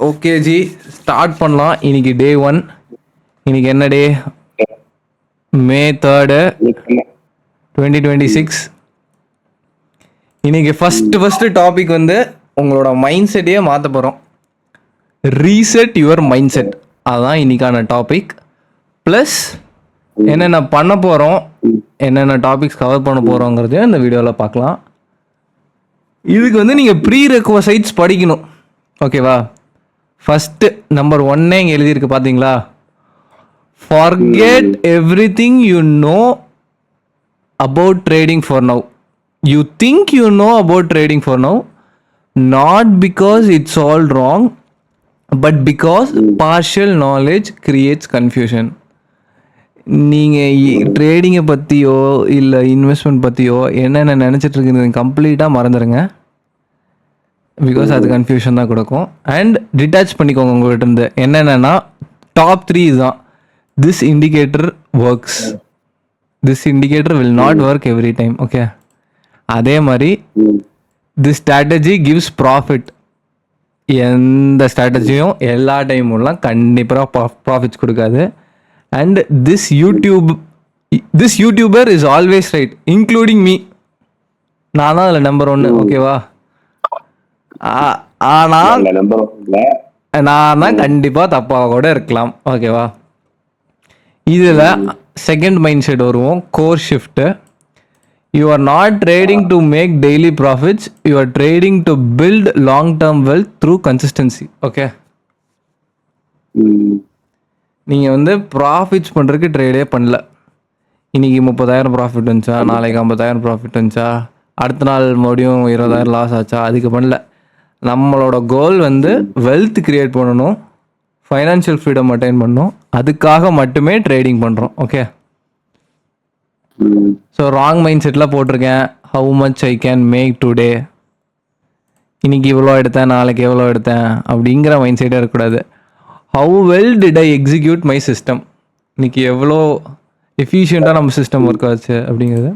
Okay G, start பண்ணலாம். இன்னைக்கு டே 1. இன்னைக்கு என்ன டே? May 3rd 2026. இன்னைக்கு ஃபர்ஸ்ட் டாபிக் வந்து உங்களோட மைண்ட் செட்டையே மாற்ற போகிறோம். ரீசெட் யுவர் மைண்ட் செட், அதுதான் இன்னைக்கான டாபிக். ப்ளஸ் என்னென்ன பண்ண போகிறோம், என்னென்ன டாபிக்ஸ் கவர் பண்ண போகிறோங்கிறதையும் இந்த வீடியோவில் பார்க்கலாம். இதுக்கு வந்து நீங்கள் ப்ரீ ரெக்வசைட்ஸ் படிக்கணும், ஓகேவா? ஃபஸ்ட்டு நம்பர் 1 இங்கே எழுதியிருக்கு பார்த்தீங்களா? forget everything you know about trading for now. You think you know about trading for now, not because it's all wrong, but because partial knowledge creates confusion. நீங்கள் ட்ரேடிங்கை பற்றியோ இல்லை investment பற்றியோ என்னென்ன நினச்சிட்டு இருக்கிறது கம்ப்ளீட்டாக மறந்துடுங்க. பிகாஸ் அது கன்ஃபியூஷன் தான் கொடுக்கும். அண்ட் டிட்டாச் பண்ணிக்கோங்க உங்கள்கிட்ட இருந்து. என்னென்னா டாப் 3 இதுதான். This indicator works, this indicator will not work every time. Okay, அதே மாதிரி திஸ் ஸ்ட்ராட்டஜி கிவ்ஸ் ப்ராஃபிட். எந்த ஸ்ட்ராட்டஜியும் எல்லா டைமும்லாம் கண்டிப்பாக ப்ராஃபிட்ஸ் கொடுக்காது. And this YouTuber is always right, including me. நான் தான் அதில் நம்பர் 1, ஓகேவா? ஆனால் நான் தான் கண்டிப்பாக தப்பாக கூட இருக்கலாம், ஓகேவா? இதில் செகண்ட் மைண்ட் செட் வருவோம், core shift. You are not trading to make daily profits, you are trading to build long term wealth through consistency. Okay, நீங்கள் வந்து ப்ராஃபிட்ஸ் பண்ணுறதுக்கு ட்ரேடே பண்ணல. இன்றைக்கி 30,000 ப்ராஃபிட் வந்துச்சா, நாளைக்கு 50,000 ப்ராஃபிட் வந்துச்சா, அடுத்த நாள் மறுபடியும் 20,000 லாஸ் ஆச்சா, அதுக்கு பண்ணல. நம்மளோட கோல் வந்து வெல்த் கிரியேட் பண்ணணும், ஃபைனான்ஷியல் ஃப்ரீடம் அட்டைன் பண்ணணும். அதுக்காக மட்டுமே ட்ரேடிங் பண்ணுறோம். ஓகே, ஸோ ராங் மைண்ட் செட்டில் போட்டிருக்கேன். How much I can make today, இன்னைக்கு இவ்வளோ எடுத்தேன், நாளைக்கு எவ்வளோ எடுத்தேன் அப்படிங்கிற மைண்ட் செட்டே இருக்கக்கூடாது. How well did I execute my system, இன்னைக்கு எவ்வளோ எஃபிஷியண்ட்டாக நம்ம சிஸ்டம் ஒர்க் ஆச்சு அப்படிங்கிறது.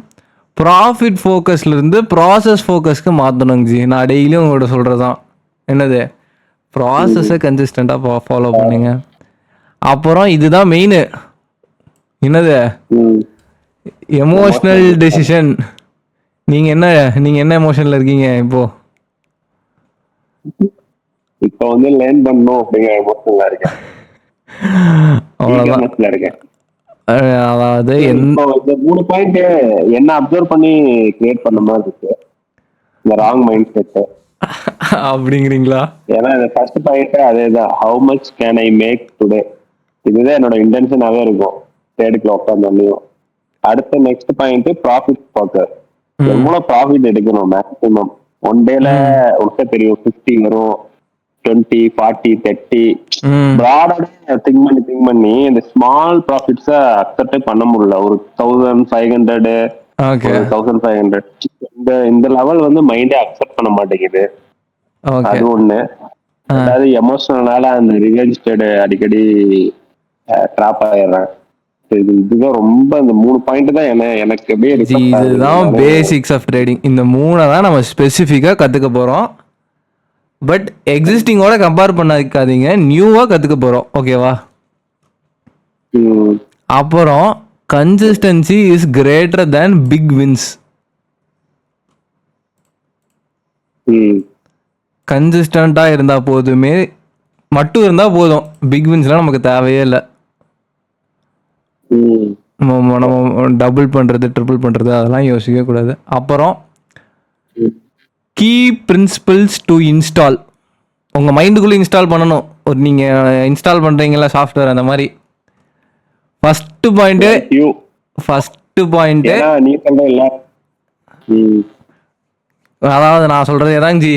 ப்ராஃபிட் ஃபோக்கஸ்லேருந்து ப்ராசஸ் ஃபோக்கஸ்க்கு மாற்றணுங்க ஜி. நான் டெய்லியும் உங்களோட சொல்கிறது தான். என்னது? ப்ராசஸை கன்சிஸ்டண்ட்டாக ஃபாலோ பண்ணுங்க. அப்புறம் இதுதான் மெயின். என்னது? Emotional decision. நீங்கள் என்ன எமோஷனில் இருக்கீங்க இப்போ? இப்போ வந்து லேர்ன் பண்ணணும் அப்படிங்கிற எமோஷன்ல இருக்கேன். அவ்வளவுதான் இருக்கேன். அதாவது இந்த 3 பாயிண்ட் என்ன அப்சர்வ் பண்ணி கிரியேட் பண்ண மாதிரி இருக்கு இந்த ராங் மைண்ட் செட் அப்படிங்கிறீங்களா? ஏன்னா இந்த ஃபர்ஸ்ட் பாயிண்ட் அதேதான், how much can I make today. இதுதான் என்னோட இன்டென்ஷனாவே இருக்கும் ட்ரேடுக்குள்ள உட்கார்ந்தோம். அடுத்த நெக்ஸ்ட் பாயிண்ட் ப்ராஃபிட் ஃபோக்கஸ். எவ்வளவு ப்ராஃபிட் எடுக்கணும் மேக்ஸிமம் ஒன் டேல. உனக்கு தெரியும் 50 வரும், 20, 40, 30 ப்ராடா திங்க் பண்ணி இந்த ஸ்மால் ப்ராஃபிட்ஸ அக்செப்டே பண்ண முடியல. ஒரு 1,500 இந்த லெவல் வந்து மைண்டே அக்செப்ட் பண்ண மாட்டேங்குது. அது ஒண்ணு. அதாவது எமோஷனலால அந்த ரிவெஞ்ச் ட்ரேட் அடிக்கடி ட்ராப் ஆயிடுறேன். இதுதான் ரொம்ப இந்த 3 பாயிண்ட் தான் எனக்கு அப்படியே இதுதான் பேசிக்ஸ் ஆஃப் ட்ரேடிங். இந்த 3 தான் நம்ம ஸ்பெசிஃபிக்கா கத்துக்க போறோம். பட் எக்ஸிஸ்டிங்கோட கம்பேர் பண்ணாதீங்க, நியூவாக கற்றுக்க போகிறோம், ஓகேவா? அப்புறம் consistency is greater than big wins. கன்சிஸ்டண்ட்டாக இருந்தால் போதுமே, மட்டும் இருந்தால் போதும். பிக் வின்ஸ்லாம் நமக்கு தேவையே இல்லை. நம்ம டபுள் பண்ணுறது, ட்ரிபிள் பண்ணுறது அதெல்லாம் யோசிக்கவே கூடாது. அப்புறம் கீ பிரின்சிபிள்ஸ் டு இன்ஸ்டால். உங்கள் மைண்டுக்குள்ளே இன்ஸ்டால் பண்ணணும். ஒரு நீங்கள் இன்ஸ்டால் பண்ணுறீங்களா சாஃப்ட்வேர், அந்த மாதிரி. ஃபஸ்ட்டு பாயிண்ட்டு அதாவது நான் சொல்கிறது எதாங்க ji,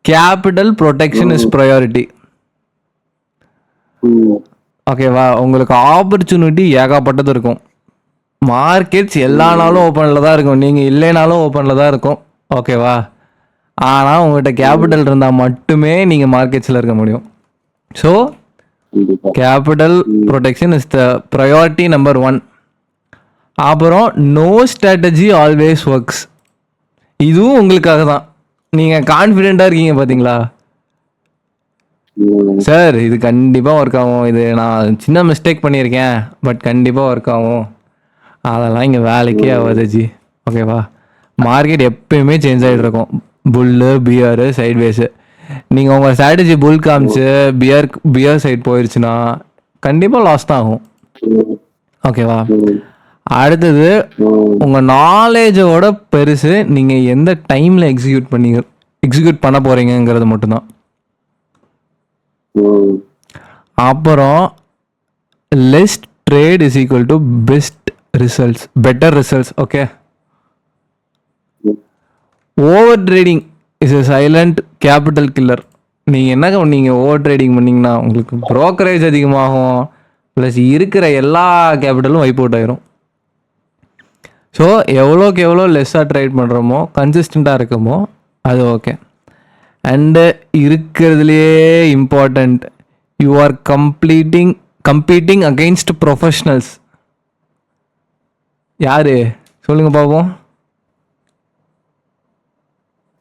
capital protection is priority. ஓகேவா? உங்களுக்கு ஆப்பர்ச்சுனிட்டி ஏகப்பட்டது இருக்கும். மார்க்கெட்ஸ் எல்லா நாளும் ஓப்பனில் தான் இருக்கும், நீங்கள் இல்லைனாலும் ஓப்பனில் தான் இருக்கும், ஓகேவா? ஆனால் உங்கள்கிட்ட கேபிட்டல் இருந்தால் மட்டுமே நீங்கள் மார்க்கெட்ஸில் இருக்க முடியும். So capital protection is the priority number 1. அப்புறம் நோ ஸ்ட்ராட்டஜி ஆல்வேஸ் ஒர்க்ஸ். இதுவும் உங்களுக்காக தான். நீங்கள் கான்ஃபிடென்ட்டாக இருக்கீங்க பார்த்தீங்களா? சார் இது கண்டிப்பாக ஒர்க் ஆகும். இது நான் சின்ன மிஸ்டேக் பண்ணியிருக்கேன், பட் கண்டிப்பாக ஒர்க் ஆகும். அதெல்லாம் இங்கே வேலைக்கே ஆகாது ஜி. ஓகேவா? மார்க்கெட் எப்பயுமே சேஞ்ச் ஆகிட்டு இருக்கும். புல்லு, பியரு, சைட்வேஸு. நீங்கள் உங்கள் ஸ்ட்ராட்டஜி புல் காமிச்சு பியர் சைட் போயிடுச்சுன்னா கண்டிப்பாக லாஸ் தான் ஆகும். ஓகேவா? அடுத்தது உங்கள் நாலேஜோட பெருசு நீங்கள் எந்த டைமில் எக்ஸிக்யூட் பண்ண போகிறீங்கிறது மட்டும்தான். அப்புறம் lest trade is equal to better results. Okay, over trading is a silent capital killer. நீங்கள் என்ன நீங்கள் ஓவர் ட்ரேடிங் பண்ணிங்கன்னா உங்களுக்கு ப்ரோக்கரேஜ் அதிகமாகும், ப்ளஸ் இருக்கிற எல்லா கேபிட்டலும் வைப் அவுட் ஆயிரும். ஸோ எவ்வளோக்கு எவ்வளோ லெஸ்ஸாக ட்ரேட் பண்ணுறோமோ, கன்சிஸ்டண்ட்டாக இருக்கமோ அது ஓகே. அண்டு இருக்கிறதுலையே important, you are competing against professionals. யாரு சொல்லுங்க பார்ப்போம்.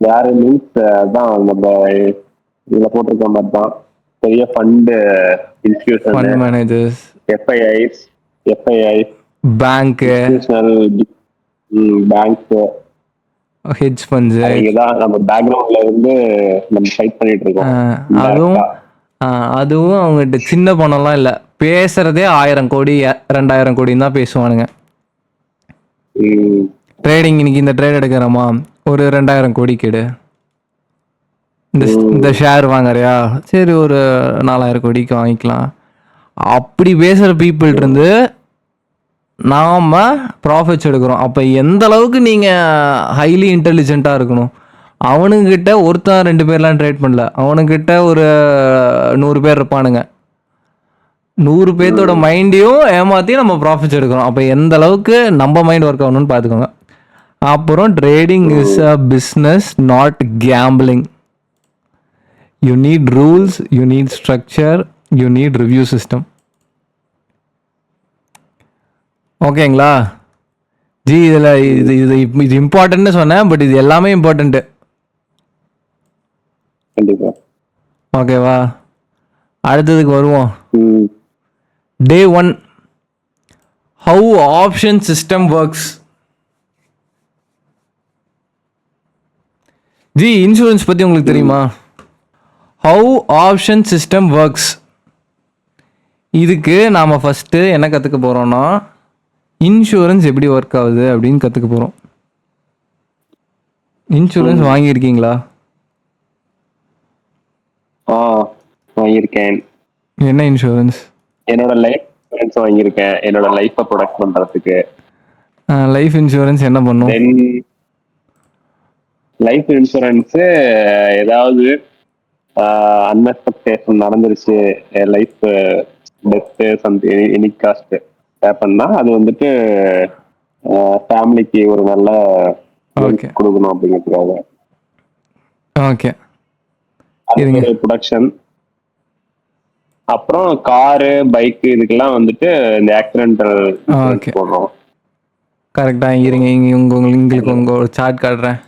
யாரு மீன்ஸ் அதான் நம்ம இதுல போட்டிருக்க மாதிரி தான். பெரிய fund institution, fund managers, FIIs, bank, bank, hedge funds, இதுதான் நம்ம பேக்ரவுண்ட்ல இருந்து நம்ம ஃபைட் பண்ணிட்டு இருக்கோம். அதுவும் அவங்ககிட்ட சின்ன பணம்லாம் இல்லை, பேசுறதே 1000 கோடி 2000 கோடின்னு தான் பேசுவானுங்க. ட்ரேடிங் இன்னைக்கு இந்த ட்ரேட் எடுக்கிறோமா, ஒரு 2000 கோடி கேடு. இந்த ஷேர் வாங்குறியா, சரி ஒரு 4000 கோடிக்கு வாங்கிக்கலாம். அப்படி பேசுகிற பீப்புள் இருந்து நாம் ப்ராஃபிட்ஸ் எடுக்கிறோம். அப்போ எந்த அளவுக்கு நீங்கள் ஹைலி இன்டெலிஜென்ட்டாக இருக்கணும். அவனுங்கிட்ட ஒருத்தன் 2 பேர்லாம் ட்ரேட் பண்ணல, அவனுங்கிட்ட ஒரு 100 பேர் இருப்பானுங்க. 100 பேர்த்தோட மைண்டையும் ஏமாற்றி நம்ம ப்ராஃபிட்ஸ் எடுக்கிறோம். அப்போ எந்த அளவுக்கு நம்ம மைண்ட் ஒர்க் ஆகணும்னு பார்த்துக்கோங்க. அப்புறம் trading is a business, not gambling. You need rules, you need structure, you need review system. ஓகேங்களா ஜி? இதில் இது இம்பார்ட்டன்ட்னு சொன்னேன், பட் இது எல்லாமே இம்பார்ட்டண்ட்டு. ஓகேவா? அடுத்ததுக்கு வருவோம். Day 1, how option system works. G, insurance பற்றி உங்களுக்கு தெரியுமா? how option system works. இதுக்கு நாம் ஃபஸ்ட்டு என்ன கற்றுக்க போகிறோன்னா, இன்சூரன்ஸ் எப்படி ஒர்க் ஆகுது அப்படின்னு கற்றுக்க போகிறோம். இன்சூரன்ஸ் வாங்கியிருக்கீங்களா? வாங்கியிருக்கேன். என்ன இன்சூரன்ஸ்? என்னோட லைஃப் இன்சூரன்ஸ் வாங்கியிருக்கேன், என்னோட லைஃப்பை ப்ரொடெக்ட் பண்ணுறதுக்கு. லைஃப் இன்சூரன்ஸ் என்ன பண்ணும்? லைஃப் இன்சூரன்ஸு ஏதாவது அன்எக்ஸ்பெக்டேஷன் நடந்துருச்சு, life death something any cost பண்ணா அது வந்துட்டு ஃபேமிலிக்கு ஒரு நல்ல கொடுக்கணும் அப்படிங்கிறதுக்காக. Okay, production. அப்புறம் காரு, பைக் இதுக்கெல்லாம் வந்துட்டு இந்த ஆக்சிடென்டல் போடுறோம். கரெக்டா? இருங்க, உங்களுக்கு ஒரு சார்ட் காட்டுறேன்.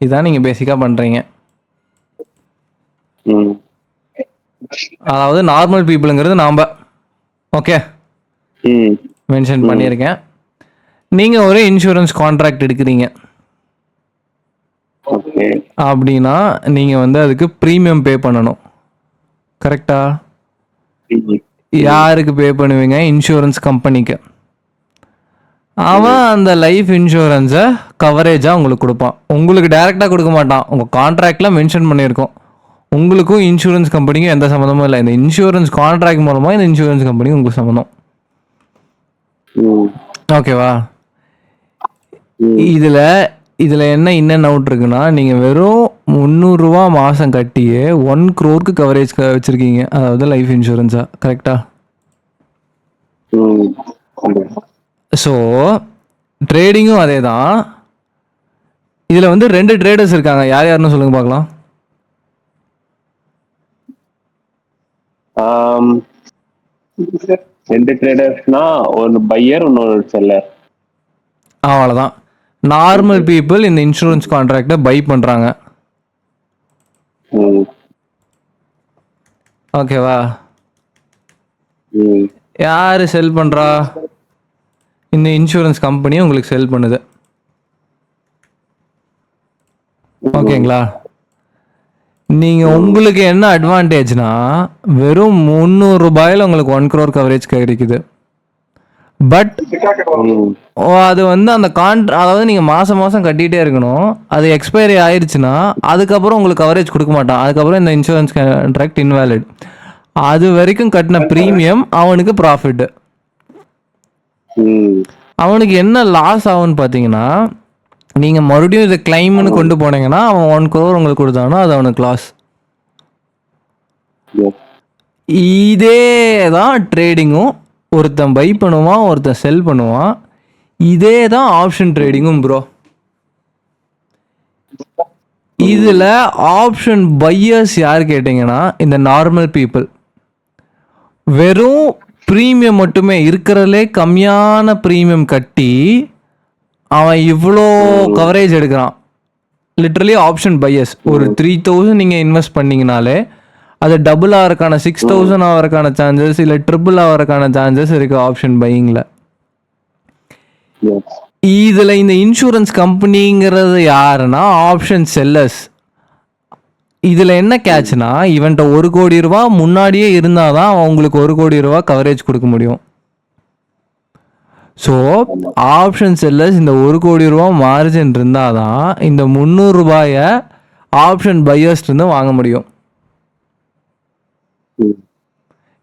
இதான் நீங்க பேசிக்கா பண்றீங்க. அதாவது நார்மல் பீப்புளுங்கிறது நாம. ஓகே, மென்ஷன் பண்ணியிருக்கேன். நீங்க ஒரு இன்சூரன்ஸ் கான்ட்ராக்ட் எடுக்கிறீங்க அப்படின்னா நீங்க வந்து அதுக்கு ப்ரீமியம் பே பண்ணணும். கரெக்டா? யாருக்கு பே பண்ணுவீங்க? இன்சூரன்ஸ் கம்பெனிக்கு. அவன் அந்த லைஃப் இன்சூரன்ஸை கவரேஜாக உங்களுக்கு கொடுப்பான். உங்களுக்கு டைரெக்டாக கொடுக்க மாட்டான், உங்கள் கான்ட்ராக்டில் மென்ஷன் பண்ணியிருக்கோம். உங்களுக்கும் இன்சூரன்ஸ் கம்பெனிக்கும் எந்த சம்மந்தமும் இல்லை. இந்த இன்சூரன்ஸ் கான்ட்ராக்ட் மூலமாக இந்த இன்சூரன்ஸ் கம்பெனிக்கு உங்களுக்கு சம்மந்தம். ஓகேவா? இதில் என்ன அவுட் இருக்குன்னா, நீங்கள் வெறும் 300 ரூபா மாதம் கட்டியே 1 crore கவரேஜ் வச்சுருக்கீங்க, அதாவது லைஃப் இன்சூரன்ஸாக. கரெக்டா? ஸோ ட்ரேடிங்கும் அதே தான். இதில் வந்து 2 ட்ரேடர்ஸ் இருக்காங்க. யார் யாருன்னு சொல்லுங்க பார்க்கலாம். ரெண்டு ட்ரேடர்ஸ்னா ஒரு பையர் இன்னொரு செல்லர். அவ்வளோதான். நார்மல் பீப்புள் இந்த இன்சூரன்ஸ் கான்ட்ராக்டை பை பண்ணுறாங்க. ஓகேவா? ம். யார் செல் பண்ணுறா? இந்த இன்சூரன்ஸ் கம்பெனி உங்களுக்கு செல் பண்ணுது. ஓகேங்களா? நீங்கள் உங்களுக்கு என்ன அட்வான்டேஜ்னா வெறும் 300 ரூபாயில் உங்களுக்கு 1 crore கவரேஜ் கிடைக்குது. பட் ம். அது வந்து அந்த அதாவது நீங்கள் மாதம் மாதம் கட்டிகிட்டே இருக்கணும். அது எக்ஸ்பைரி ஆயிடுச்சுன்னா அதுக்கப்புறம் உங்களுக்கு கவரேஜ் கொடுக்க மாட்டான். அதுக்கப்புறம் இந்த இன்சூரன்ஸ் கான்ட்ராக்ட் இன்வேலிட். அது வரைக்கும் கட்டின ப்ரீமியம் அவனுக்கு ப்ராஃபிட். ம். அவனுக்கு என்ன லாஸ் ஆகும்னு பார்த்தீங்கன்னா, நீங்கள் மறுபடியும் இதை கிளைம்னு கொண்டு போனீங்கன்னா அவன் 1 crore உங்களுக்கு கொடுத்தானா அது அவனுக்கு லாஸ். Yes. இதே தான் ட்ரேடிங்கும். ஒருத்தன் பை பண்ணுவான், ஒருத்தன் செல் பண்ணுவான். இதே தான் ஆப்ஷன் ட்ரேடிங்கும் ப்ரோ. இதில் ஆப்ஷன் பையர்ஸ் யார் கேட்டிங்கன்னா இந்த நார்மல் பீப்புள். வெறும் ப்ரீமியம் மட்டுமே இருக்கிறதுலே கம்மியான ப்ரீமியம் கட்டி அவன் இவ்வளோ கவரேஜ் எடுக்கிறான். Literally option buyers. ஒரு 3000 நீங்கள் இன்வெஸ்ட் பண்ணிங்கனாலே அது டபுள் ஆகிறதுக்கான 6000 ஆகிறதுக்கான சான்சஸ், இல்லை ட்ரிபிள் ஆகிறதுக்கான சான்சஸ் இருக்குது ஆப்ஷன் பையிங்கில். Yes. இதில் இந்த இன்சூரன்ஸ் கம்பெனிங்கிறது யாருன்னா ஆப்ஷன் செல்லர்ஸ். இதில் என்ன கேட்ச்னா இவன்ட்ட 1 கோடி ரூபா முன்னாடியே இருந்தால் தான் அவங்களுக்கு 1 கோடி ரூபா கவரேஜ் கொடுக்க முடியும். ஸோ ஆப்ஷன் செல்லர்ஸ் இந்த 1 கோடி ரூபா மார்ஜின் இருந்தால் தான் இந்த 300 ரூபாயை ஆப்ஷன் பையர்ஸ்லேருந்து வாங்க முடியும். ம்.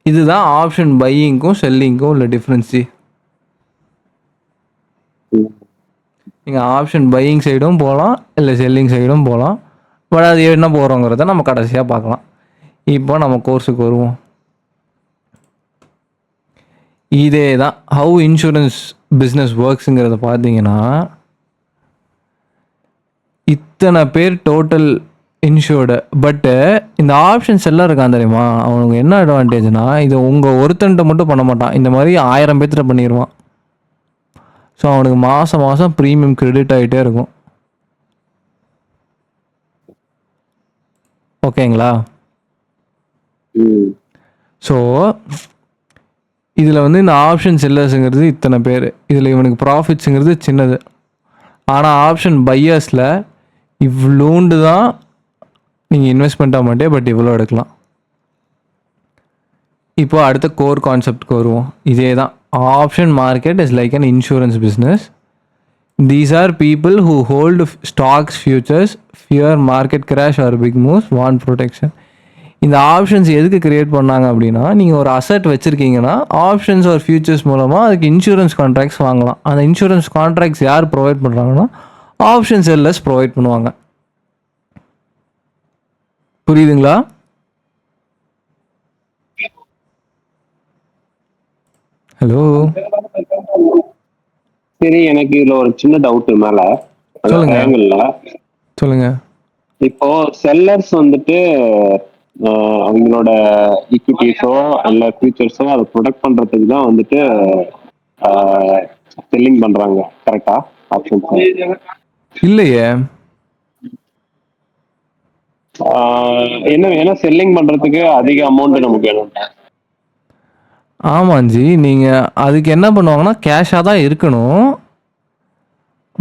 இதுதான் ஆப்ஷன் பையிங்க்கும் செல்லிங்க்கும் உள்ள டிஃப்ரென்ஸு. ம். நீங்கள் ஆப்ஷன் பையிங் சைடும் போகலாம், இல்லை செல்லிங் சைடும் போகலாம். பட் அது என்ன போகிறோங்கிறத நம்ம கடைசியாக பார்க்கலாம். இப்போ நம்ம கோர்ஸுக்கு வருவோம். இதே தான் ஹவு இன்சூரன்ஸ் பிஸ்னஸ் ஒர்க்ஸுங்கிறத பார்த்தீங்கன்னா, இத்தனை பேர் டோட்டல் இன்சூர்டு. பட்டு இந்த ஆப்ஷன்ஸ் எல்லாம் இருக்கான் தெரியுமா, அவனுக்கு என்ன அட்வான்டேஜ்னா இது உங்கள் ஒருத்தன்ட்ட மட்டும் பண்ண மாட்டான், இந்த மாதிரி 1000 பேர்த்திட்ட பண்ணிடுவான். ஸோ அவனுக்கு மாதம் மாதம் ப்ரீமியம் கிரெடிட் ஆகிட்டே இருக்கும். ஓகேங்களா? ம். ஸோ இதில் வந்து இந்த ஆப்ஷன் செல்லர்ஸுங்கிறது இத்தனை பேர், இதில் இவனுக்கு ப்ராஃபிட்ஸுங்கிறது சின்னது. ஆனால் ஆப்ஷன் பையர்ஸில் இவ்வளோண்டு தான் நீங்கள் இன்வெஸ்ட்மெண்ட்டாக மாட்டே, பட் இவ்வளோ எடுக்கலாம். இப்போ அடுத்த கோர் கான்செப்ட்க்கு வருவோம். இதே தான் option market is like an insurance business. These are people who hold stocks, futures, fear market crash or big moves, want protection. இந்த ஆப்ஷன்ஸ் எதுக்கு கிரியேட் பண்ணாங்க அப்படின்னா, நீங்கள் ஒரு அசட் வச்சுருக்கீங்கன்னா ஆப்ஷன்ஸ் ஒரு ஃபியூச்சர்ஸ் மூலமாக அதுக்கு இன்சூரன்ஸ் கான்ட்ராக்ட்ஸ் வாங்கலாம். அந்த இன்சூரன்ஸ் கான்ட்ராக்ட்ஸ் யார் ப்ரொவைட் பண்ணுறாங்கன்னா ஆப்ஷன் செல்லர்ஸ் ப்ரொவைட் பண்ணுவாங்க. புரியுதுங்களா? ஹலோ, சரி, எனக்கு இதுல ஒரு சின்ன டவுட் மேல சொல்லுங்க. ட்ரையாங்கிள்ல. சொல்லுங்கள். இப்போ செல்லர்ஸ் வந்துட்டு அவங்களோட ஈக்விட்டிஸோ இல்ல ஃபியூச்சர்ஸோ அதை ப்ரொடக்ட் பண்றதுக்கு தான் வந்துட்டு செல்லிங் பண்றாங்க, கரெக்டா? ஆப்ஷன்ஸ் இல்லையே. என்ன, ஏன்னா செல்லிங் பண்றதுக்கு அதிக அமௌண்ட் நமக்கு வேணும். ஆமாஞ்சி, நீங்கள் அதுக்கு என்ன பண்ணுவாங்கன்னா கேஷாக தான் இருக்கணும்.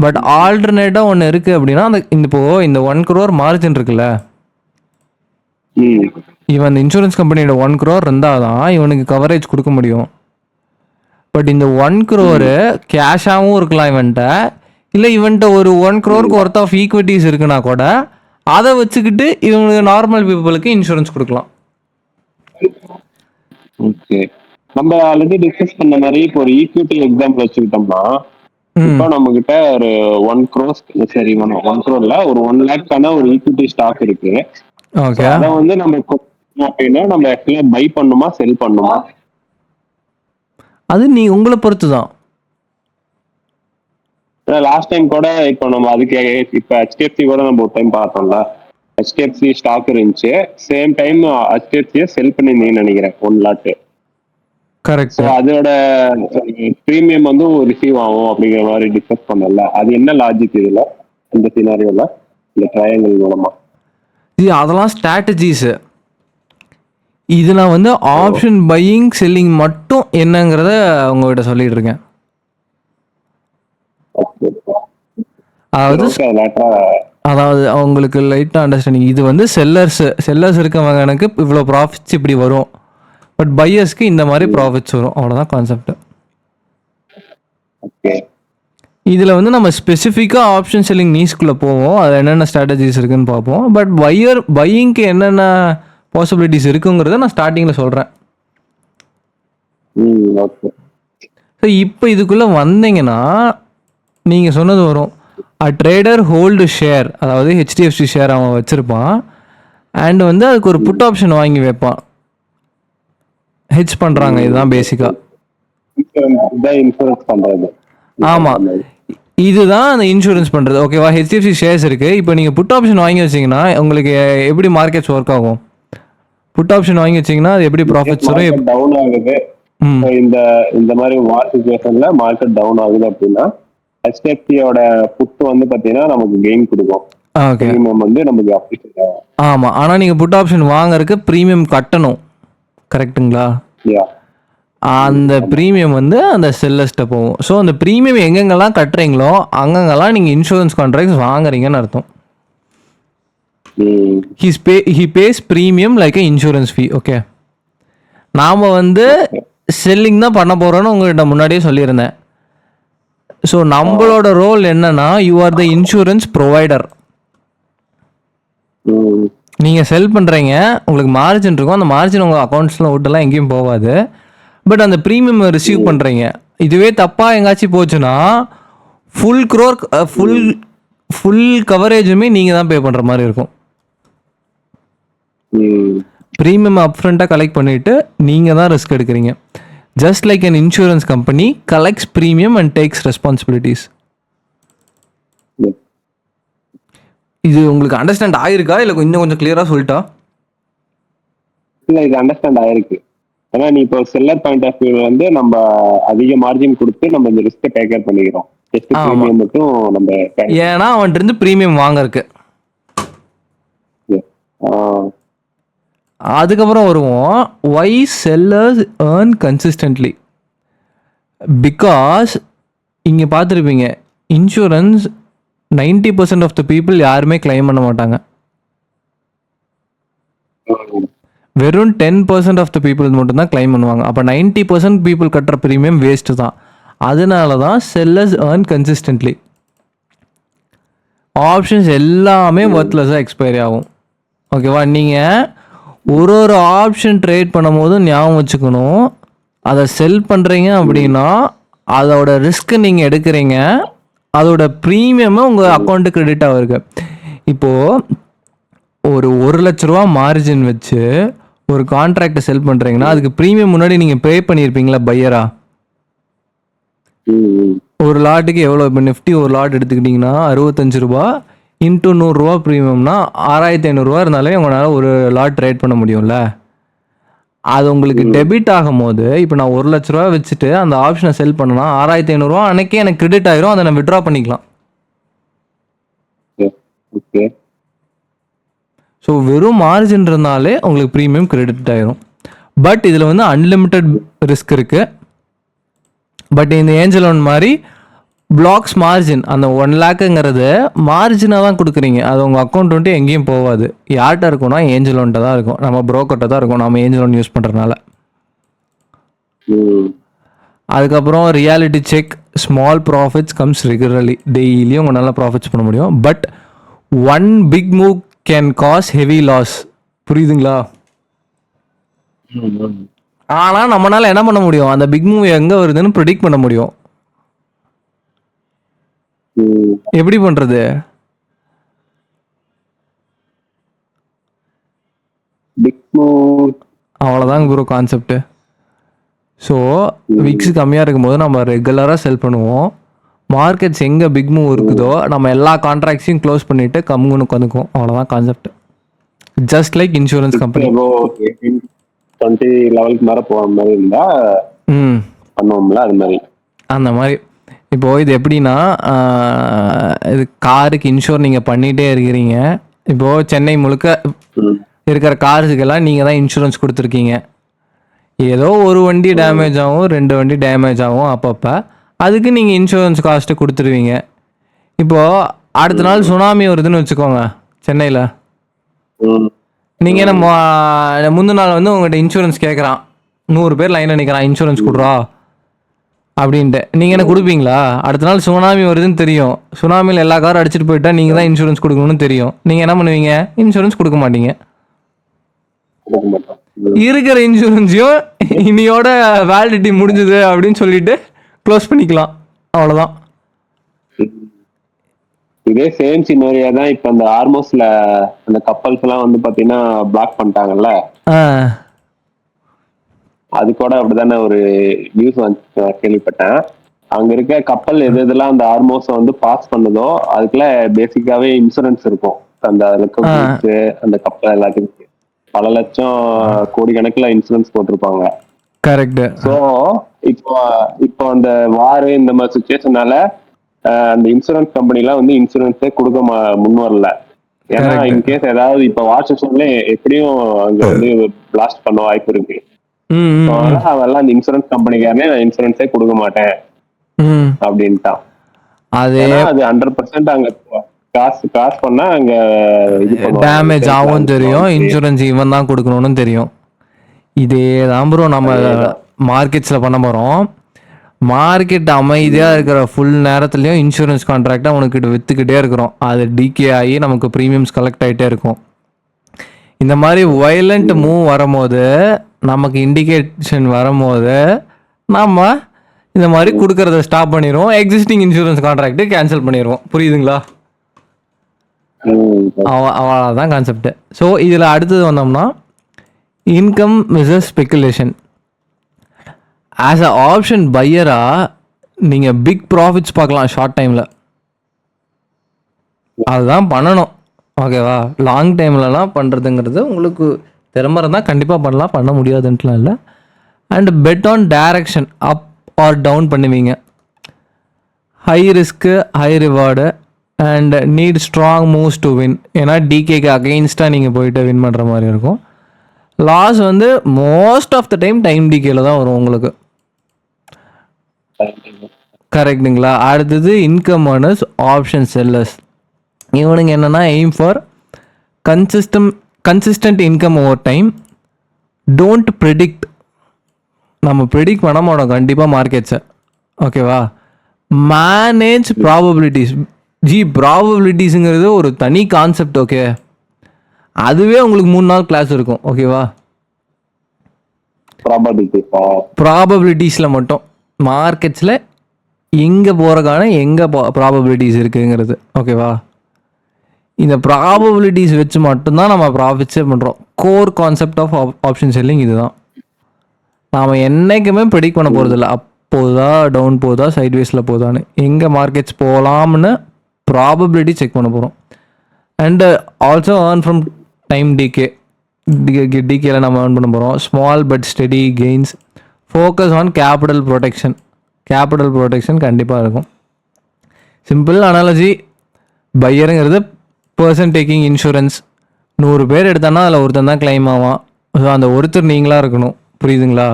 பட் ஆல்டர்னேட்டாக ஒன்று இருக்குது அப்படின்னா, அந்த இப்போது இந்த 1 crore மார்ஜின் இருக்குல்ல, ம். இவன் இந்த இன்சூரன்ஸ் கம்பெனியோட 1 crore இருந்தால் தான் இவனுக்கு கவரேஜ் கொடுக்க முடியும். பட் இந்த 1 crore கேஷாகவும் இருக்கலாம் இவன்ட்ட, இல்லை இவன்ட்ட ஒரு 1 crore ஒர்த் ஆஃப் ஈக்விட்டிஸ் இருக்குன்னா கூட அதை வச்சுக்கிட்டு இவங்களுக்கு நார்மல் பீப்புளுக்கு இன்சூரன்ஸ் கொடுக்கலாம். ஓகே, நம்ம ஆல்ரெடி டிஸ்கஸ் பண்ண மாதிரி இப்போ ஒரு ஈக்விட்டி எக்ஸாம்பிள் வச்சுக்கிட்டோம்னா, இப்போ நம்ம கிட்ட ஒரு 1 crore, சரி 1 crore இல்ல, ஒரு 1 lakh ஒரு ஈக்விட்டி ஸ்டாக் இருக்கு. ஓகே, அதை வந்து நம்ம அப்படின்னா நம்ம ஆக்சுவலா பை பண்ணுமா செல் பண்ணுமா? அது நீ உங்களை பொறுத்து தான். லாஸ்ட் டைம் கூட இப்போ நம்ம அதுக்கு இப்போ HDFC கூட நம்ம ஒரு டைம் பார்த்தோம்ல, HDFC ஸ்டாக் இருந்துச்சு, சேம் டைம் HDFC செல் பண்ணிருந்தீங்கன்னு நினைக்கிறேன் 1 lakh. கரெக்ட். அதோட பிரீமியம் வந்து ரிசீவ் ஆகும் அப்படிங்கிற மாதிரி டிஸ்கஸ் பண்ணல. அது என்ன லாஜிக் இதுல, இந்த சினாரியோல, இந்த ட்ரையாங்கிள் மூலமா? அதெல்லாம் ஸ்ட்ராட்டஜிஸு. இது நான் வந்து ஆப்ஷன் பையிங் செல்லிங் மட்டும் என்னங்கிறத உங்ககிட்ட சொல்லிட்டு இருக்கேன். அதாவது அதாவது அவங்களுக்கு லைட்டாக அண்டர்ஸ்டாண்டிங். இது வந்து செல்லர்ஸ் இருக்கவங்களுக்கு இவ்வளோ ப்ராஃபிட்ஸ் இப்படி வரும், பட் பையர்ஸ்க்கு இந்த மாதிரி ப்ராஃபிட்ஸ் வரும், அவ்வளோதான் கான்செப்ட். இதில் வந்து நம்ம ஸ்பெசிஃபிக்காக ஆப்ஷன் செல்லிங் நீஸ்குள்ளே போவோம், அது என்னென்ன ஸ்ட்ராட்டஜிஸ் இருக்குன்னு பார்ப்போம். பட் பையிங்க்கு என்னென்ன பாசிபிலிட்டிஸ் இருக்குங்கிறத நான் ஸ்டார்டிங்கில் சொல்கிறேன். ஸோ இப்போ இதுக்குள்ளே வந்தீங்கன்னா நீங்கள் சொன்னது வரும். ட்ரேடர் ஹோல்டு ஷேர், அதாவது ஹெச்டிஎஃப்சி ஷேர் அவன் வச்சுருப்பான், அண்ட் வந்து அதுக்கு ஒரு புட் ஆப்ஷன் வாங்கி வைப்பான். ஹெட்ஜ் பண்ணுறாங்க, இதுதான் பேசிக்காக. ஆமாம், இதுதான் அந்த இன்சூரன்ஸ் பண்ணுறது. ஓகேவா? ஹெச்டிஎஃப்சி ஷேர்ஸ் இருக்குது. இப்போ நீங்கள் புட் ஆப்ஷன் வாங்கி வச்சிங்கன்னா உங்களுக்கு எப்படி மார்க்கெட்ஸ் ஒர்க் ஆகும்? புட் ஆப்ஷன் வாங்கி வச்சிங்கன்னா அது எப்படி ப்ராஃபிட்ஸ் வரும்? டவுன் ஆகுது, இந்த மாதிரி வார் சிச்சுவேஷன்ல மார்க்கெட் டவுன் ஆகுது அப்படின்னா ஹெச்டிஎஃப்சியோட புட் வந்து பாத்தீங்கன்னா நமக்கு கெயின் கொடுக்கும். பிரீமியம் வந்து நமக்கு அப்ரிஷியேட் ஆகும். ஆமா, ஆனா நீங்க புட் ஆப்ஷன் வாங்குறதுக்கு பிரீமியம் கட்டணும், கரெக்ட்டுங்களா? அந்த பிரீமியம் வந்து அந்த செல்லர்ஸ்ட்ட போகும். ஸோ அந்த பிரீமியம் எங்கெங்கெல்லாம் கட்டுறீங்களோ அங்கங்கெல்லாம் நீங்க இன்சூரன்ஸ் கான்ட்ராக்ட்ஸ் வாங்குறீங்கன்னு அர்த்தம். he pays premium like a insurance fee. Okay, நாம வந்து செல்லிங் தான் பண்ண போறோம்னு உங்கள்கிட்ட முன்னாடியே சொல்லியிருந்தேன். ஸோ நம்மளோட ரோல் என்னன்னா, you are the insurance provider. நீங்கள் செல் பண்ணுறீங்க, உங்களுக்கு மார்ஜின் இருக்கும், அந்த மார்ஜின் உங்கள் அக்கௌண்ட்ஸில் விட்டுலாம் எங்கேயும் போகாது. பட் அந்த ப்ரீமியம் ரிசீவ் பண்ணுறீங்க. இதுவே தப்பாக எங்காச்சும் போச்சுன்னா ஃபுல் கவரேஜுமே நீங்கள் தான் பே பண்ணுற மாதிரி இருக்கும். ப்ரீமியம் அப்ஃப்ரண்ட்டாக கலெக்ட் பண்ணிவிட்டு நீங்கள் தான் ரிஸ்க் எடுக்கிறீங்க. Just like an insurance company collects premium and takes responsibilities. இது உங்களுக்கு அண்டர்ஸ்டாண்ட் ஆயிருக்கா, இல்லை இன்னும் கொஞ்சம் கிளியரா சொல்லிட்டா? இல்லை, இது அண்டர்ஸ்டாண்ட் ஆயிருக்கு. ஏன்னா நீ இப்போ செல்லர் பாயிண்ட் ஆஃப் வியூ வந்து நம்ம அதிக மார்ஜின் கொடுத்து நம்ம இந்த ரிஸ்க்கை டேக் கேர் பண்ணிக்கிறோம். பிரீமியம் மட்டும் நம்ம, ஏன்னா அவன்கிட்ட இருந்து பிரீமியம் வாங்கறதுக்கு. அதுக்கப்புறம் வருவோம், why sellers earn consistently. Because இங்கே பார்த்துருப்பீங்க, இன்சூரன்ஸ் 90% ஆஃப் த பீப்புள் யாருமே கிளைம் பண்ண மாட்டாங்க. வெறும் 10% ஆஃப் த பீப்புள் மட்டும்தான் கிளைம் பண்ணுவாங்க. அப்போ 90% பீப்புள் கட்டுற ப்ரீமியம் வேஸ்ட்டு தான். அதனால தான் செல்லர்ஸ் earn consistently. ஆப்ஷன்ஸ் எல்லாமே ஒர்த்லெஸ்ஸாக எக்ஸ்பைரி ஆகும். ஓகேவா? நீங்கள் ஒரு ஆப்ஷன் ட்ரேட் பண்ணும் போதும் ஞாபகம் வச்சுக்கணும், அதை செல் பண்ணுறீங்க அப்படின்னா அதோட ரிஸ்க்கு நீங்கள் எடுக்கிறீங்க, அதோட ப்ரீமியமும் உங்கள் அக்கௌண்ட்டு கிரெடிட் ஆகிருக்கு. இப்போது ஒரு 1 லட்ச ரூபா மார்ஜின் வச்சு ஒரு கான்ட்ராக்டை செல் பண்ணுறீங்கன்னா அதுக்கு ப்ரீமியம் முன்னாடி நீங்கள் பே பண்ணியிருப்பீங்களா பையரா? ஒரு லாட்டுக்கு எவ்வளோ? இப்போ நிஃப்டி ஒரு லாட் எடுத்துக்கிட்டிங்கன்னா 65 ரூபா இன்ட்டு 100 ரூபா ப்ரீமியம்னா 6500 ரூபா இருந்தாலே உங்களால் ஒரு லாட் ட்ரேட் பண்ண முடியும்ல. அது உங்களுக்கு டெபிட் ஆகும் போது, இப்போ நான் 1 லட்ச ரூபா வச்சுட்டு அந்த ஆப்ஷனை செல் பண்ணனா 6500 ரூபா அன்னைக்கே எனக்கு கிரெடிட் ஆயிரும், அதை நான் விட்ரா பண்ணிக்கலாம். ஸோ வெறும் மார்ஜின் இருந்தாலே உங்களுக்கு ப்ரீமியம் கிரெடிட் ஆயிரும். பட் இதில் வந்து அன்லிமிட்டெட் ரிஸ்க் இருக்கு. பட் இந்த ஏஞ்சல் லோன் மாதிரி பிளாக்ஸ் மார்ஜின், அந்த 1 லேக்குங்கிறது மார்ஜினாக தான் கொடுக்குறீங்க, அது உங்கள் அக்கௌண்ட் வந்துட்டு எங்கேயும் போகாது. யார்கிட்ட இருக்கும்னா ஏஞ்சல் லோன்ட்ட தான் இருக்கும், நம்ம ப்ரோக்கர்ட்ட தான் இருக்கும், நம்ம ஏஞ்சல் லோன் யூஸ் பண்ணுறதுனால. அதுக்கப்புறம் reality check, small profits comes regularly. டெய்லியும் உங்களால் ப்ராஃபிட்ஸ் பண்ண முடியும். But one big move can cause heavy loss. புரியுதுங்களா? ஆனால் நம்மளால் என்ன பண்ண முடியும், அந்த பிக் மூவ் எங்கே வருதுன்னு ப்ரிடிக்ட் பண்ண முடியும். எப்படி பண்றது? அவ்வளோதாங்க ப்ரோ கான்செப்ட். ஸோ விக்ஸ் கம்மியாக இருக்கும்போது நம்ம ரெகுலராக செல் பண்ணுவோம். மார்க்கெட்ஸ் எங்கே பிக் மூவ் இருக்குதோ நம்ம எல்லா கான்ட்ராக்ட்ஸையும் க்ளோஸ் பண்ணிட்டு கம்முன்னு உட்காந்துக்குவோம். அவ்வளோதான் concept. Just like insurance company. 20 லெவலுக்கு மேலே போகிற மாதிரி இருந்தால் பண்ணுவோம்ல, அது மாதிரி. அந்த மாதிரி இப்போது இது எப்படின்னா, இது காருக்கு இன்ஷூர் நீங்கள் பண்ணிகிட்டே இருக்கிறீங்க. இப்போது சென்னை முழுக்க இருக்கிற கார்ஸுக்கெல்லாம் நீங்கள் தான் இன்சூரன்ஸ் கொடுத்துருக்கீங்க. ஏதோ ஒரு வண்டி டேமேஜ் ஆகும், 2 வண்டி டேமேஜ் ஆகும் அப்பப்போ, அதுக்கு நீங்கள் இன்சூரன்ஸ் காஸ்ட்டு கொடுத்துருவீங்க. இப்போது அடுத்த நாள் சுனாமி வருதுன்னு வச்சுக்கோங்க சென்னையில். நீங்கள் என்ன முந்தின நாள் வந்து உங்கள்கிட்ட இன்சூரன்ஸ் கேட்குறான், 100 பேர் லைனில் நிற்கிறான், இன்சூரன்ஸ் கொடுறா அப்படின்ட்டு. நீங்கள் என்ன கொடுப்பீங்களா? அடுத்த நாள் சுனாமி வருதுன்னு தெரியும், சுனாமியில் எல்லா காரும் அடிச்சுட்டு போயிட்டா நீங்கள் தான் இன்சூரன்ஸ் கொடுக்கணும்னு தெரியும். நீங்கள் என்ன பண்ணுவீங்க? இன்சூரன்ஸ் கொடுக்க மாட்டீங்க. இருக்கிற இன்சூரன்ஸையும் இன்னையோட வேலிடிட்டி முடிஞ்சது அப்படின்னு சொல்லிட்டு க்ளோஸ் பண்ணிக்கலாம், அவ்வளோதான். இதே சேம் சினோரியா தான் இப்ப அந்த ஆர்மோஸ்ல அந்த கப்பல்ஸ் எல்லாம் வந்து பாத்தீங்கன்னா பிளாக் பண்ணிட்டாங்கல்ல, அது கூட அப்படிதானே ஒரு நியூஸ் வந்து கேள்விப்பட்டேன். அங்க இருக்க கப்பல் எது எதெல்லாம் அந்த ஆர்மோஸ் வந்து பாஸ் பண்ணுதோ அதுக்குள்ள பேசிக்காவே இன்சூரன்ஸ் இருக்கும். அந்த அந்த கப்பல் எல்லாத்துக்கும் பல லட்சம் கோடி கணக்குல இன்சூரன்ஸ் போட்டிருப்பாங்க. கரெக்ட். சோ இப்போ அந்த வாரு இந்த மாதிரி சுச்சுவேஷனால அந்த இன்சூரன்ஸ் கம்பெனி எல்லாம் வந்து இன்சூரன்ஸே கொடுக்க முன் வரல. ஏன்னா இன்கேஸ் ஏதாவது இப்ப வாட்ஸ்அப்ல எப்படியும் அங்க வந்து பிளாஸ்ட் பண்ண வாய்ப்பு இருக்கு. அவெல்லாம் அந்த இன்சூரன்ஸ் கம்பெனிக்காரனே நான் இன்சூரன்ஸே கொடுக்க மாட்டேன் அப்படின்ட்டான். அது 100% அங்க காசு பண்ணா அங்க டேமேஜ் ஆகும் தெரியும், இன்சூரன்ஸ் இவன் தான் கொடுக்கணும்னு தெரியும். இதே தான் ப்ரோ நம்ம மார்க்கெட்ஸில் பண்ண போகிறோம். மார்க்கெட் அமைதியாக இருக்கிற ஃபுல் நேரத்துலையும் இன்சூரன்ஸ் கான்ட்ராக்டாக உனக்கிட்ட விற்றுக்கிட்டே இருக்கிறோம். அது டிகே ஆகி நமக்கு ப்ரீமியம்ஸ் கலெக்ட் ஆகிட்டே இருக்கும். இந்த மாதிரி வயலண்ட் மூவ் வரும்போது, நமக்கு இண்டிகேஷன் வரும்போது நம்ம இந்த மாதிரி கொடுக்கறத ஸ்டாப் பண்ணிடுவோம், எக்ஸிஸ்டிங் இன்சூரன்ஸ் கான்ட்ராக்டு கேன்சல் பண்ணிடுவோம். புரியுதுங்களா? அவ்வளோதான் கான்செப்ட். ஸோ இதில் அடுத்தது வந்தோம்னா income versus speculation. As a option பையராக நீங்கள் பிக் ப்ராஃபிட்ஸ் பார்க்கலாம் ஷார்ட் டைமில், அதுதான் பண்ணணும். ஓகேவா? லாங் டைம்லலாம் பண்ணுறதுங்கிறது உங்களுக்கு திறமை இருந்தால் கண்டிப்பாக பண்ணலாம், பண்ண முடியாதுன்ட்டுலாம் இல்லை. And bet on direction, up or down பண்ணுவீங்க. High risk high reward and need strong moves to win. ஏன்னா டிகேக்கு அகெயின்ஸ்டாக நீங்கள் போயிட்டு வின் பண்ணுற மாதிரி இருக்கும். லாஸ் வந்து most of the time time டிகேல தான் வரும் உங்களுக்கு. கரெக்டுங்களா? அடுத்தது இன்கம் ஏர்னர்ஸ், ஆப்ஷன் செல்லர்ஸ். இவனுங்க என்னென்னா aim for consistent income over time. Don't predict. நம்ம ப்ரெடிக்ட் பண்ண மாட்டோம் கண்டிப்பாக மார்க்கெட்ஸை. ஓகேவா? Manage probabilities. ப்ராபபிலிட்டிஸுங்கிறது ஒரு தனி கான்செப்ட். ஓகே, அதுவே உங்களுக்கு 3 நாள் கிளாஸ் இருக்கும். ஓகேவா? ப்ராபபிலிட்டிஸில் மட்டும் மார்க்கெட்ஸில் எங்கே போகிறக்கான எங்கே ப்ராபபிலிட்டிஸ் இருக்குங்கிறது. ஓகேவா? இந்த ப்ராபபிலிட்டிஸ் வச்சு மட்டும்தான் நம்ம ப்ராஃபிட்ஸே பண்ணுறோம். Core concept of option selling இதுதான். நாம் என்றைக்குமே ப்ரெடிக்ட் பண்ண போகிறதில்ல, அப் போகுதா டவுன் போகுதா சைட்வேஸில் போகுதான்னு. எங்கே மார்க்கெட்ஸ் போகலாம்னு ப்ராபபிலிட்டி செக் பண்ண போகிறோம். And also earn from time டிகேல நம்ம ஏர்ன் பண்ண போகிறோம். Small but steady gains. Focus on capital protection கண்டிப்பாக இருக்கும். சிம்பிள் அனாலஜி, பையருங்கிறது பர்சன் டேக்கிங் இன்சூரன்ஸ். 100 பேர் எடுத்தானா அதில் ஒருத்தன் தான் கிளைம் ஆவான். ஸோ அந்த ஒருத்தர் நீங்களாக இருக்கணும். புரியுதுங்களா?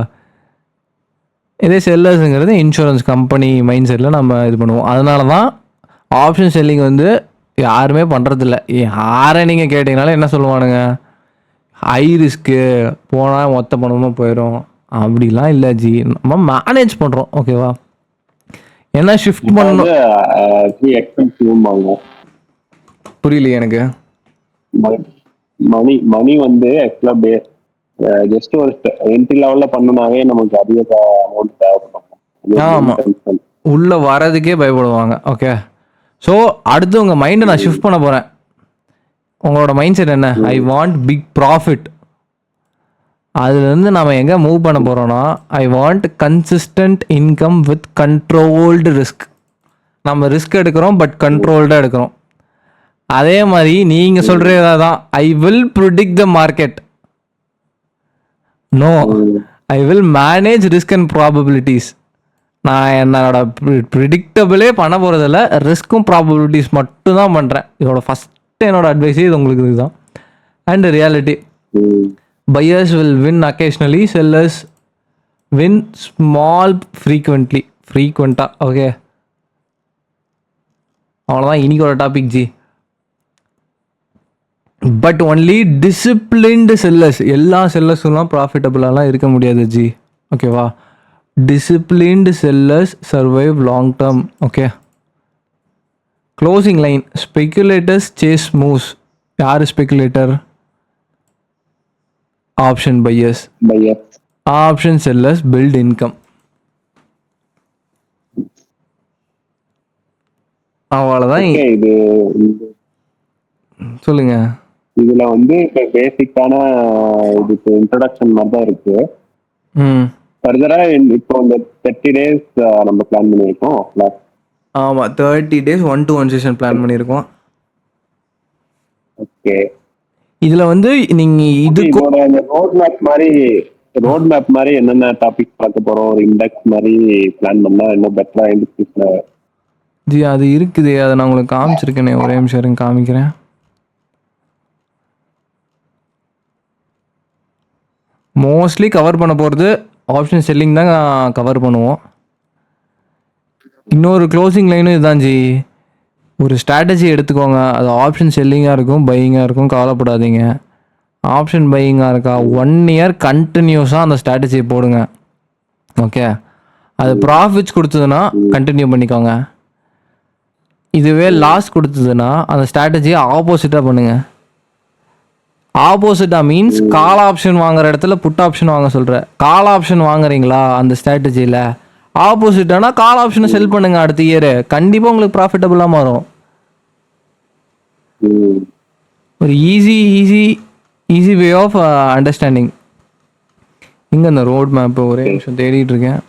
இதே செல்லர்ஸுங்கிறது இன்சூரன்ஸ் கம்பெனி மைண்ட் செட்டில் நம்ம இது பண்ணுவோம். அதனால தான் ஆப்ஷன் செல்லிங் வந்து யாருமே பண்ணுறதில்ல. யாரை நீங்கள் கேட்டிங்கனாலும் என்ன சொல்லுவானுங்க, ஹை ரிஸ்க்கு, போனால் மொத்த பணமும் போயிடும். அப்படிலாம் இல்லை ஜி, நம்ம மேனேஜ் பண்ணுறோம். ஓகேவா? என்ன ஷிஃப்ட் பண்ணணும். புரியலையே எனக்கு. மணி வந்து ஜஸ்ட் ஒரு என்ட்ரி லெவல்ல பண்ணனாவே நமக்கு அதிக அமௌண்ட் தேவைப்படும். ஆமா, உள்ள வரதுக்கே பயப்படுவாங்க. ஓகே, ஸோ அடுத்து உங்க மைண்டை நான் ஷிஃப்ட் பண்ண போறேன். உங்களோட மைண்ட் செட் என்ன? I want big profit. அதுலேருந்து நம்ம எங்கே மூவ் பண்ண போகிறோன்னா, I want consistent income with controlled risk. நம்ம ரிஸ்க் எடுக்கிறோம் பட் கண்ட்ரோல்டாக எடுக்கிறோம். அதே மாதிரி நீங்கள் சொல்கிறதா தான், I will predict the market. No, I will manage risk and probabilities. நான் என்னோட ப்ரிடிக்டபிளே பண்ண போகிறதில்ல, ரிஸ்க்கும் ப்ராபபிலிட்டிஸ் மட்டும் தான் பண்ணுறேன். இதோட ஃபஸ்ட்டு என்னோட அட்வைஸே இது உங்களுக்கு இதுதான். And reality, Buyers will win occasionally, sellers win small frequentா. ஓகே, அவ்வளோதான் இன்னைக்கு ஒரு topic ji. But only disciplined sellers, எல்லா செல்லர்ஸும் ப்ராஃபிட்டபுளாலாம் இருக்க முடியாது ஜி. ஓகேவா? Disciplined sellers survive long term. Okay, closing line. Speculators chase moves. யார் speculator? Option buyers. Option sellers build income. அவ்வளோதான். இது சொல்லுங்க. இதுல வந்து இப்ப பேசிக்கான இதுக்கு இன்ட்ரோடக்ஷன் மாதிரி தான் இருக்கு. ஃபர்தரா இப்போ இந்த 30 days நம்ம பிளான் பண்ணியிருக்கோம். ஆமாம், 30 days 1-to-1 செஷன் பிளான் பண்ணியிருக்கோம். ஓகே, இதில் வந்து நீங்கள் இதுக்கு இந்த ரோட் மேப் மாதிரி என்னென்ன டாபிக் பார்க்க போகிறோம், ஒரு இண்டெக்ஸ் மாதிரி பிளான் பண்ணால் இன்னும் பெட்டராக இண்டெக்ஸில் ஜி அது இருக்குது. அதை நான் உங்களுக்கு காமிச்சிருக்கேனே, ஒரே நிமிஷம் இருங்க காமிக்கிறேன். மோஸ்ட்லி கவர் பண்ண போகிறது ஆப்ஷன் செல்லிங் தான் கவர் பண்ணுவோம். இன்னொரு க்ளோசிங் லைனும் இதுதான் ஜி. ஒரு ஸ்ட்ராட்டஜி எடுத்துக்கோங்க, அது ஆப்ஷன் செல்லிங்காக இருக்கும், பையிங்காக இருக்கும், கவலைப்படாதீங்க. ஆப்ஷன் பையிங்காக இருக்கா, 1 year கண்டினியூஸாக அந்த ஸ்ட்ராட்டஜியை போடுங்க. ஓகே, அது ப்ராஃபிட்ஸ் கொடுத்ததுன்னா கண்டினியூ பண்ணிக்கோங்க. இதுவே லாஸ் கொடுத்ததுன்னா அந்த ஸ்ட்ராட்டஜியை ஆப்போசிட்டாக பண்ணுங்கள். ஆப்போசிட்டாக மீன்ஸ் கால் ஆப்ஷன் வாங்குற இடத்துல புட் ஆப்ஷன் வாங்க சொல்கிறேன். கால் ஆப்ஷன் வாங்குறீங்களா அந்த ஸ்ட்ராட்டஜியில், ஆப்போசிட்டானா கால் ஆப்ஷனை செல் பண்ணுங்க. அடுத்த இயர் கண்டிப்பாக உங்களுக்கு ப்ராஃபிட்டபுளாக மாறும். ஒரு ஈஸி வே ஆஃப் அண்டர்ஸ்டாண்டிங். இங்கே அந்த ரோட் மேப்பு ஒரே நிமிஷம் தேடிட்டு இருக்கேன்.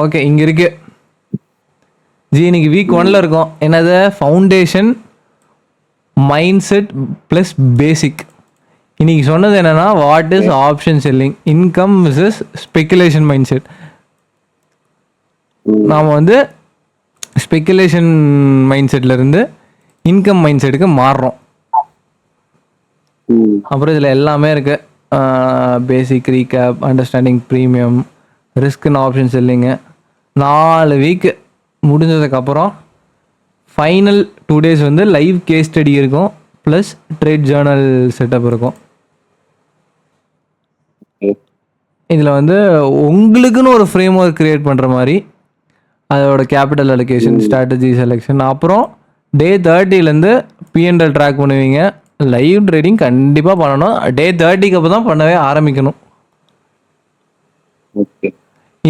ஓகே, இங்கே இருக்கு ஜி. இன்னைக்கு வீக் 1ல் இருக்கோம். என்னது? Foundation, mind set plus basic. இன்னைக்கு சொன்னது என்னன்னா, what is option selling, income versus speculation mind set. நாம் வந்து ஸ்பெக்குலேஷன் மைண்ட் செட்லேருந்து இன்கம் மைண்ட் செட்டுக்கு மாறுறோம். அப்புறம் இதில் எல்லாமே இருக்கு. பேசிக், ரீகேப், அண்டர்ஸ்டாண்டிங் ப்ரீமியம், ரிஸ்க்னு ஆப்ஷன் செல்லிங்கு. 4 வீக் முடிஞ்சதுக்கப்புறம் ஃபைனல் 2 days வந்து லைவ் கேஸ் ஸ்டடி இருக்கும், ப்ளஸ் ட்ரேட் ஜேர்னல் செட்டப் இருக்கும். இதில் வந்து உங்களுக்குன்னு ஒரு ஃப்ரேம் ஒர்க் க்ரியேட் பண்ணுற மாதிரி அதோட கேபிட்டல் அலோகேஷன், ஸ்ட்ராட்டஜி செலெக்ஷன். அப்புறம் டே 30லேருந்து பிஎன்எல் ட்ராக் பண்ணுவீங்க. லைவ் ட்ரேடிங் கண்டிப்பாக பண்ணணும். டே 30க்கு அப்போ தான் பண்ணவே ஆரம்பிக்கணும்.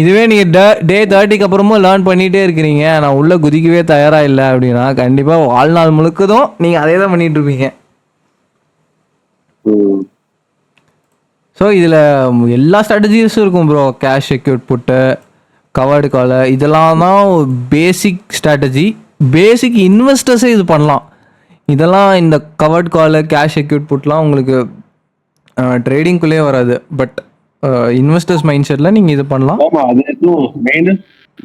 இதுவே நீங்கள் டே 30க்கு அப்புறமும் லேர்ன் பண்ணிகிட்டே இருக்கிறீங்க, நான் உள்ளே குதிக்கவே தயாராக இல்லை அப்படின்னா கண்டிப்பாக வாழ்நாள் முழுக்கதும் நீங்கள் அதே தான் பண்ணிகிட்டு இருப்பீங்க. ஸோ இதில் எல்லா ஸ்ட்ராட்டஜிஸும் இருக்கும் ப்ரோ. கேஷ் செக்யூர்ட் புட்டு, கவர்டு கால், இதெல்லாம் தான் பேசிக் ஸ்ட்ராட்டஜி. பேசிக் இன்வெஸ்டர்ஸே இது பண்ணலாம். இதெல்லாம் இந்த கவர்ட் கால், கேஷ் செக்யூர்ட் புட்லாம் உங்களுக்கு ட்ரேடிங்குள்ளே வராது. பட் இன்வெஸ்டர்ஸ் மைண்ட் செட்டில் நீங்கள் இது பண்ணலாம். ஆமாம், அது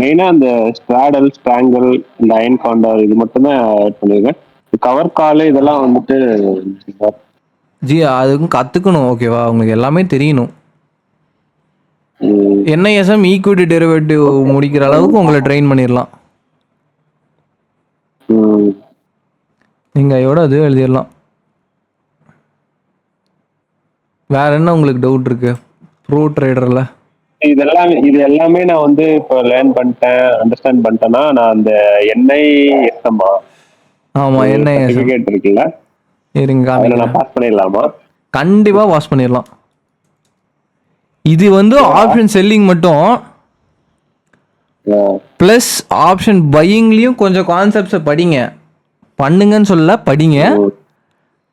மெயினாக அந்த ஸ்ட்ராடல், ஸ்ட்ராங்கல், இந்த அயன் காண்டர் இது மட்டும் தான் ஆட் பண்ணியிருக்கேன். கவர் கால் இதெல்லாம் வந்துட்டு ஜி அதுக்கும் கற்றுக்கணும். ஓகேவா? உங்களுக்கு எல்லாமே தெரியணும். என்ஐஎஸ்எம் ஈக்விட்டி டெரிவேட்டிவ் முடிக்கிற அளவுக்கு உங்களை ட்ரெயின் பண்ணிடலாம். நீங்கள் ஐயோட அது எழுதிடலாம். வேற என்ன உங்களுக்கு டவுட் இருக்கு ப்ரோ ட்ரேடரில்? இது எல்லாமே நான் வந்து இப்போ லேர்ன் பண்ணிட்டேன், அண்டர்ஸ்டாண்ட் பண்ணிட்டேன்னா நான் அந்த என்ஐஎஸ்எம் சர்டிஃபிகேட் இருக்குல்ல, இருங்க நான் பாஸ் பண்ணிடலாமா? கண்டிப்பாக பாஸ் பண்ணிடலாம். இது வந்து ஆப்ஷன் செல்லிங் மட்டும், ப்ளஸ் ஆப்ஷன் பையிங்லேயும் கொஞ்சம் கான்செப்ட்ஸை படிங்க. பண்ணுங்கன்னு சொல்ல, படிங்க.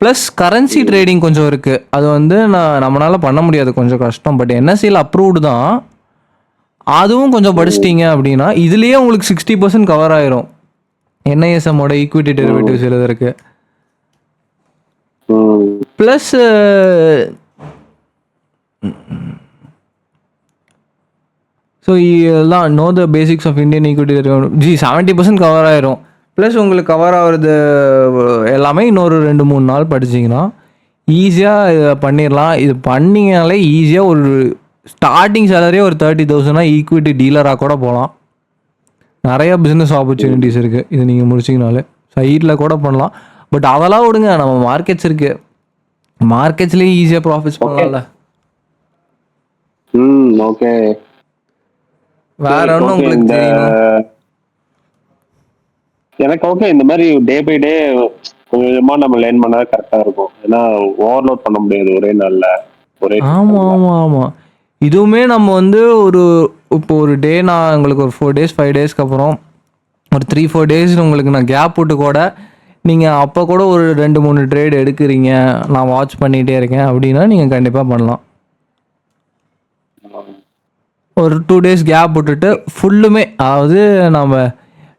ப்ளஸ் கரன்சி ட்ரேடிங் கொஞ்சம் இருக்குது. அது வந்து நம்மளால் பண்ண முடியாது, கொஞ்சம் கஷ்டம். பட் என்எஸ்சியில் அப்ரூவ்டு தான். அதுவும் கொஞ்சம் படிச்சிட்டிங்க அப்படின்னா இதுலேயே உங்களுக்கு 60% கவர் ஆயிரும். என்ஐஎஸ்எம்மோட ஈக்விட்டி டெரிவேட்டிவ்ஸ் எழுதுறதுக்கு. ப்ளஸ் ஸோ இதெல்லாம் know the basics of Indian equity derivative ஜி 70% கவர் ஆயிரும். ப்ளஸ் உங்களுக்கு கவர் ஆகுறது எல்லாமே இன்னொரு 2-3 நாள் படிச்சிங்கன்னா ஈஸியாக இதை பண்ணிடலாம். இது பண்ணிங்கனாலே ஈஸியாக ஒரு ஸ்டார்டிங் சேலரியே ஒரு 30,000 ஈக்விட்டி டீலராக கூட போகலாம். நிறைய பிஸ்னஸ் ஆப்பர்ச்சுனிட்டிஸ் இருக்குது இது நீங்கள் முடிச்சிங்கனாலே. சைடில் கூட பண்ணலாம். பட் அதெல்லாம் விடுங்க, நம்ம மார்க்கெட்ஸ் இருக்குது, மார்க்கெட்ஸ்லேயே ஈஸியாக ப்ராஃபிட்ஸ் பண்ணலாம்ல. ஓகே. வேற ஒன்றும் உங்களுக்கு தெரியணும்? எனக்கு ஓகே, இந்த மாதிரி டே பை டே கொஞ்சமா நம்ம லேர்ன் பண்ணா கரெக்டா இருக்கும். ஏன்னா ஓவர்லோட் பண்ண முடியாது ஒரே நாள்ல ஒரே. ஆமாம் ஆமாம் ஆமாம். இதுவுமே நம்ம வந்து இப்போ ஒரு டே நான் உங்களுக்கு ஒரு 4 days 5 daysக்கு அப்புறம் ஒரு 3-4 days உங்களுக்கு நான் கேப் விட்டு கூட நீங்கள் அப்போ கூட ஒரு 2-3 ட்ரேட் எடுக்கிறீங்க, நான் வாட்ச் பண்ணிகிட்டே இருக்கேன் அப்படின்னா நீங்கள் கண்டிப்பாக பண்ணலாம். ஒரு 2 days கேப் விட்டுட்டு ஃபுல்லுமே, அதாவது நம்ம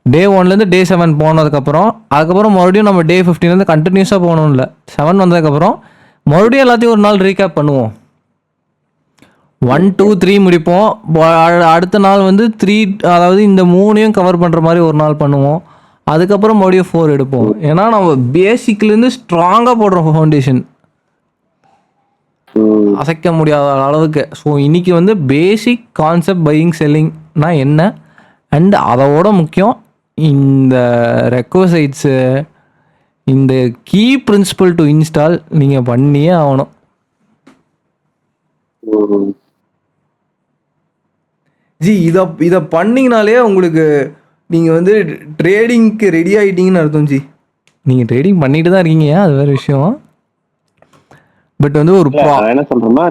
டே 1லேருந்து டே 7 போனதுக்கப்புறம் அதுக்கப்புறம் மறுபடியும் நம்ம டே 15லேருந்து கண்டினியூஸாக போகணும் இல்லை, 7 வந்ததுக்கப்புறம் மறுபடியும் எல்லாத்தையும் ஒரு நாள் ரீகேப் பண்ணுவோம். 1 2 3 முடிப்போம். அடுத்த நாள் வந்து 3, அதாவது இந்த 3ஐயும் கவர் பண்ணுற மாதிரி ஒரு நாள் பண்ணுவோம். அதுக்கப்புறம் மறுபடியும் 4 எடுப்போம். ஏன்னா நம்ம பேசிக்லேருந்து ஸ்ட்ராங்காக போடுறோம் ஃபவுண்டேஷன், அசைக்க முடியாத அளவுக்கு. ஸோ இன்னைக்கு வந்து பேசிக் கான்செப்ட் பையிங் செல்லிங்னா என்ன, அண்ட் அதோட முக்கியம் இந்த ரெக்வசைட்ஸு, இந்த கீ பிரின்சிபல் டு இன்ஸ்டால் நீங்கள் பண்ணியே ஆகணும். ஜி இதை பண்ணிங்கனாலே உங்களுக்கு நீங்கள் வந்து ட்ரேடிங்க்கு ரெடி ஆகிட்டீங்கன்னு அர்த்தம் ஜி. நீங்கள் ட்ரேடிங் பண்ணிட்டு தான் இருக்கீங்க, அது வேறு விஷயம். பட் வந்து ஒரு என்ன சொல்றோம்னா,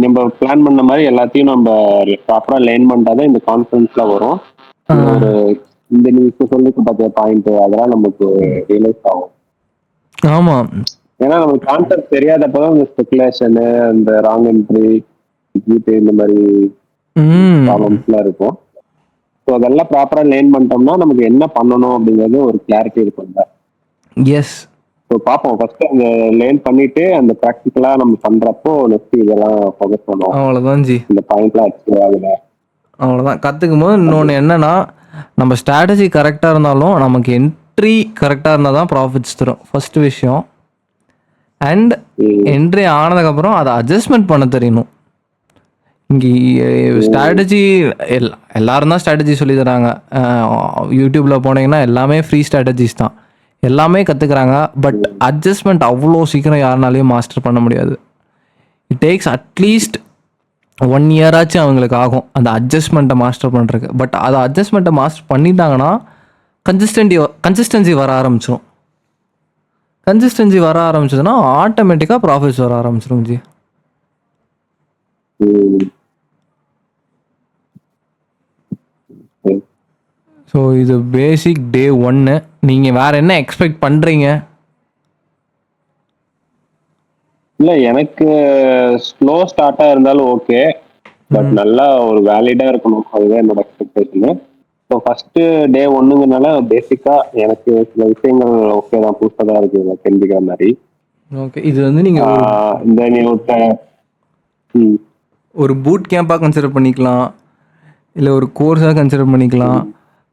நம்ம பிளான் பண்ண மாதிரி எல்லாத்தையும் நம்ம ப்ராப்பரா லேர்ன் பண்ணிட்டாதான் இந்த கான்ஃபிடன்ஸ்ல வரும். ஒரு இந்த நீங்க சொல்லிட்டு பார்த்த பாயிண்ட் அதெல்லாம் நமக்கு ரியலைஸ் ஆகும். ஆமா, ஏன்னா நமக்கு கான்செப்ட் தெரியாதப்பதான் இந்த ஸ்பெகுலேஷனு, அந்த ராங் என்ட்ரி, ஜிபே, இந்த மாதிரி ப்ராப்ளம்ஸ்லாம் இருக்கும். ஸோ அதெல்லாம் ப்ராப்பரா லேர்ன் பண்ணிட்டோம்னா நமக்கு என்ன பண்ணணும் அப்படிங்கிறது ஒரு கிளாரிட்டி இருக்கும்ல. எஸ். ஸோ பார்ப்போம், ஃபர்ஸ்ட் அந்த லேர்ன் பண்ணிட்டு அந்த ப்ராக்டிக்கலா நம்ம பண்றப்போ நெக்ஸ்ட் இதெல்லாம் ஃபோக்கஸ் பண்ணுவோம். அவ்வளோதான் ஜி, இந்த பாயிண்ட்லாம் அச்சீவ் ஆகுல, அவ்வளோதான். கற்றுக்கும் போது இன்னொன்று என்னன்னா, நம்ம ஸ்ட்ராட்டஜி கரெக்டாக இருந்தாலும் நமக்கு என்ட்ரி கரெக்டாக இருந்தால் தான் ப்ராஃபிட்ஸ் தரும், ஃபர்ஸ்ட் விஷயம். அண்ட் என்ட்ரி ஆனதுக்கப்புறம் அதை அட்ஜஸ்ட்மெண்ட் பண்ண தெரியணும். இங்கே ஸ்ட்ராட்டஜி எல்லாரும் தான் ஸ்ட்ராட்டஜி சொல்லி தராங்க. யூடியூப்பில் போனீங்கன்னா எல்லாமே ஃப்ரீ ஸ்ட்ராட்டஜிஸ் தான், எல்லாமே கற்றுக்குறாங்க. பட் அட்ஜஸ்ட்மெண்ட் அவ்வளோ சீக்கிரம் யாருனாலையும் மாஸ்டர் பண்ண முடியாது. இட் டேக்ஸ் அட்லீஸ்ட் 1 year ஆச்சும் அவங்களுக்கு ஆகும் அந்த அட்ஜஸ்ட்மெண்ட்டை மாஸ்டர் பண்ணுறதுக்கு. பட் அதை அட்ஜஸ்ட்மெண்ட்டை மாஸ்டர் பண்ணிட்டாங்கன்னா கன்சிஸ்டன்சி வர ஆரம்பிச்சிடும். கன்சிஸ்டன்சி வர ஆரம்பிச்சதுன்னா ஆட்டோமேட்டிக்காக ப்ராஃபிட்ஸ் வர ஆரம்பிச்சிடும் ஜி. ஸோ இது பேசிக் டே 1. நீங்கள் வேற என்ன எக்ஸ்பெக்ட் பண்ணுறீங்க? இல்லை, எனக்கு ஸ்லோ ஸ்டார்ட்டாக இருந்தாலும் ஓகே, பட் நல்லா ஒரு வேலிடாக இருக்கணும், அதுதான் என்னோட எக்ஸ்பெக்டேஷனு. ஸோ ஃபர்ஸ்ட் டே 1ங்கனால பேசிக்காக எனக்கு சில விஷயங்கள் ஓகே தான், புதுசாக தான் இருக்குது தெரிஞ்சுக்கிற மாதிரி. ஓகே, இது வந்து நீங்கள் இந்த நீ ஒரு பூட் கேம்பாக கன்சிடர் பண்ணிக்கலாம், இல்லை ஒரு கோர்ஸாக கன்சிடர் பண்ணிக்கலாம்.